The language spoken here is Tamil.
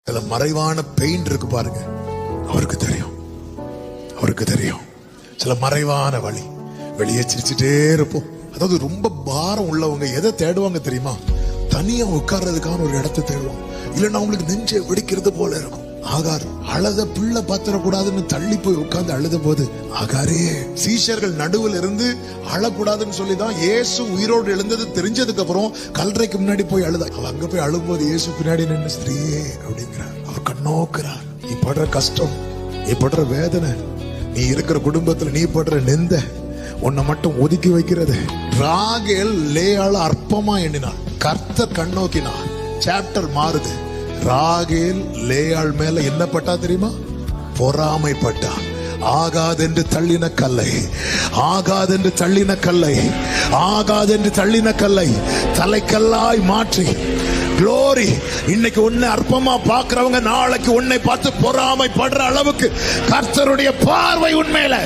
சில மறைவான பெயின் இருக்கு பாருங்க, அவருக்கு தெரியும், அவருக்கு தெரியும். சில மறைவான வழி, வெளியே சிரிச்சுட்டே இருப்போம். அதாவது ரொம்ப பாரம் உள்ளவங்க எதை தேடுவாங்க தெரியுமா? தனியா உட்கார்றதுக்கான ஒரு இடத்தை தேடுவோம். இல்லைன்னா அவங்களுக்கு நெஞ்சை வெடிக்கிறது போல இருக்கும். ஆகார் அழுத பிள்ளை பாத்திரக்கூடாதுன்னு தள்ளி போய் உட்கார்ந்து அழுத போது, ஆகாரே சீஷர்கள் நடுவில் இருந்து அழக்கூடாதுன்னு சொல்லிதான் இயேசு உயிரோடு எழுந்தது தெரிஞ்சதுக்கு அப்புறம் கல்லறைக்கு முன்னாடி போய் அழுதா. அவ அங்க போய் அழும்போது இயேசு பின்னாடி நின்று ஸ்திரீயே அப்படிங்கிறார். அவர் கண்ணோக்குறார். நீ படுற கஷ்டம், நீ படுற வேதனை, நீ இருக்கிற குடும்பத்துல நீ படுற நெந்த, உன்னை மட்டும் ஒதுக்கி வைக்கிறது. ராகேல் லேயாள அற்பமா எண்ணினாள், கர்த்தர் கண்ணோக்கினார். சாப்டர் மாறுது. ராகேல் லேயாள் மேல என்ன பட்டா தெரியுமா? பொறாமைப்பட்டா. ஆகாதென்று தள்ளின கல்லை, ஆகாதென்று தள்ளின கல்லை, ஆகாதென்று தள்ளின கல்லை தலைக்கல்லாய் மாற்றி. குளோரி. இன்னைக்கு உன்னை அற்பமா பார்க்கிறவங்க நாளைக்கு உன்னை பார்த்து பொறாமைப்படுற அளவுக்கு கர்த்தருடைய பார்வை உண்மையில